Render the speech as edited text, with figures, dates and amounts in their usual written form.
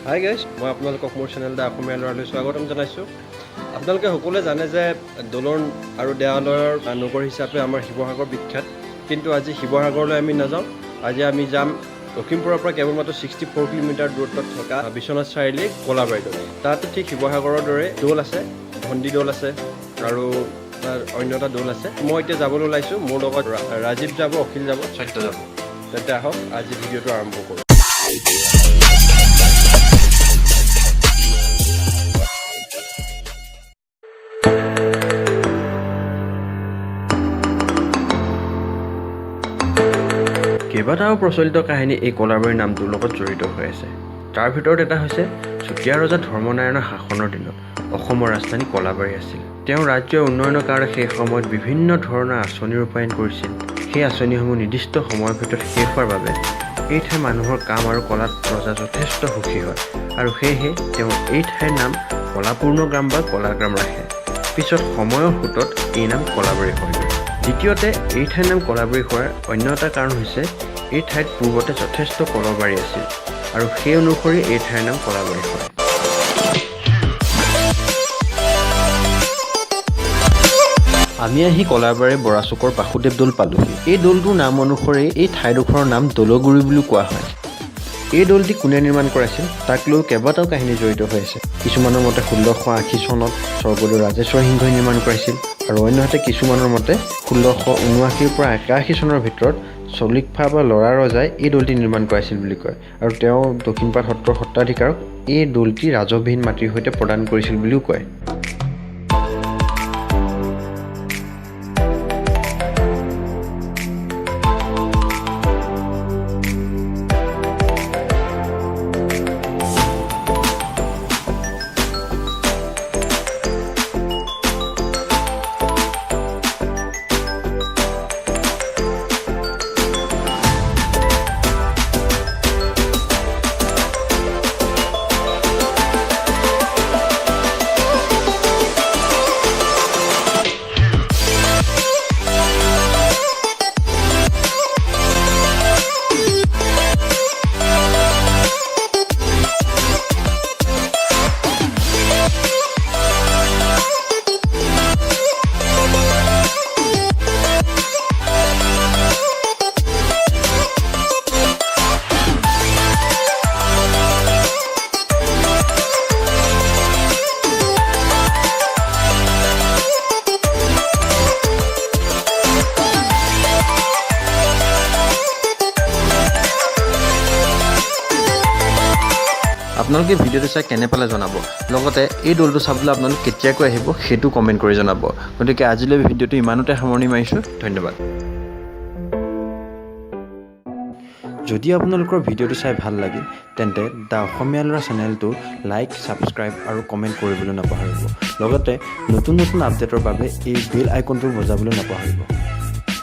Hi guys, মই আপোনালোকক মোৰ চেনেল অসমীয়া ল'ৰালৈ স্বাগতম জনাইছোঁ। আপোনালোকে সকলোৱে জানে যে দ'লন আৰু দেৱালয়ৰ নগৰ হিচাপে আমাৰ শিৱসাগৰ বিখ্যাত। কিন্তু আজি শিৱসাগৰলৈ আমি নাযাওঁ। আজি আমি যাম লখিমপুৰৰ পৰা কেৱল মাত্ৰ 64 কিলোমিটাৰ দূৰত্বত থকা বিশ্বনাথ চাৰিআলি কলাবাৰী দ'ল। তাতো ঠিক শিৱসাগৰৰ দৰে দ'ল আছে, ভণ্টি দ'ল আছে আৰু অন্য এটা দ'ল আছে। মই এতিয়া যাবলৈ ওলাইছোঁ। মোৰ লগত ৰাজীৱ যাব, অখিল যাব, সত্য যাব। তেন্তে আহক আজি ভিডিঅ'টো আৰম্ভ কৰোঁ। কেইবাটাও প্ৰচলিত কাহিনী এই কলাবাৰীৰ নামটোৰ লগত জড়িত হৈ আছে। তাৰ ভিতৰত এটা হৈছে চুতীয়া ৰজা ধৰ্মনাৰায়ণৰ শাসনৰ দিনত অসমৰ ৰাজধানী কলাবাৰী আছিল। তেওঁ ৰাজ্যৰ উন্নয়নৰ কাৰণে সেই সময়ত বিভিন্ন ধৰণৰ আঁচনি ৰূপায়ণ কৰিছিল। সেই আঁচনিসমূহ নিৰ্দিষ্ট সময়ৰ ভিতৰত শেষ হোৱাৰ বাবে এই ঠাইৰ মানুহৰ কাম আৰু কলাত ৰজা যথেষ্ট সুখী হয় আৰু সেয়েহে তেওঁ এই ঠাইৰ নাম কলাপূৰ্ণ গ্ৰাম বা কলাগ্ৰাম ৰাখে। পিছত সময়ৰ সোঁতত এই নাম কলাবাৰী হৈ গ'ল। দ্বিতীয়তে এই ঠাইৰ নাম কলাবাৰী হোৱাৰ অন্য এটা কাৰণ হৈছে এই ঠাইত পূৰ্বতে যথেষ্ট কলবাৰী আছিল আৰু সেই অনুসৰি এই ঠাইৰ নাম কলাবাৰী হয়। আমি আহি কলাবাৰীৰ বৰাচুকৰ বাসুদেৱ দৌল পালোহি। এই দৌলটোৰ নাম অনুসৰি এই ঠাইডোখৰৰ নাম দ'লগুৰি বুলি কোৱা হয়। এই দৌলটি কোনে নিৰ্মাণ কৰাইছিল তাক লৈ কেইবাটাও কাহিনী জড়িত হৈ আছে। কিছুমানৰ মতে 1680 চনত স্বৰ্গদেউ ৰাজেশ্বৰ সিংহই নিৰ্মাণ কৰাইছিল আৰু অন্যহাতে কিছুমানৰ মতে 1679 পৰা 81 চনৰ ভিতৰত চলিকফা বা লৰা ৰজাই এই দৌলটি নিৰ্মাণ কৰাইছিল বুলি কয় আৰু তেওঁ দক্ষিণপাট সত্ৰৰ সত্ৰাধিকাৰক এই দৌলটি ৰাজহবিহীন মাটিৰ সৈতে প্ৰদান কৰিছিল বুলিও কয়। আপোনালোকে ভিডিঅ'টো চাই কেনে পালে জনাব। লগতে এই দৌলটো চাবলৈ আপোনালোক কেতিয়াকৈ আহিব সেইটো কমেণ্ট কৰি জনাব। গতিকে আজিলৈ ভিডিঅ'টো ইমানতে সামৰণি মাৰিছোঁ। ধন্যবাদ। যদি আপোনালোকৰ ভিডিঅ'টো চাই ভাল লাগিল তেন্তে অসমীয়া ল'ৰা চেনেলটো লাইক, ছাবস্ক্ৰাইব আৰু কমেণ্ট কৰিবলৈ নাপাহৰিব। লগতে নতুন আপডেটৰ বাবে এই বেল আইকনটো বজাবলৈ নাপাহৰিব।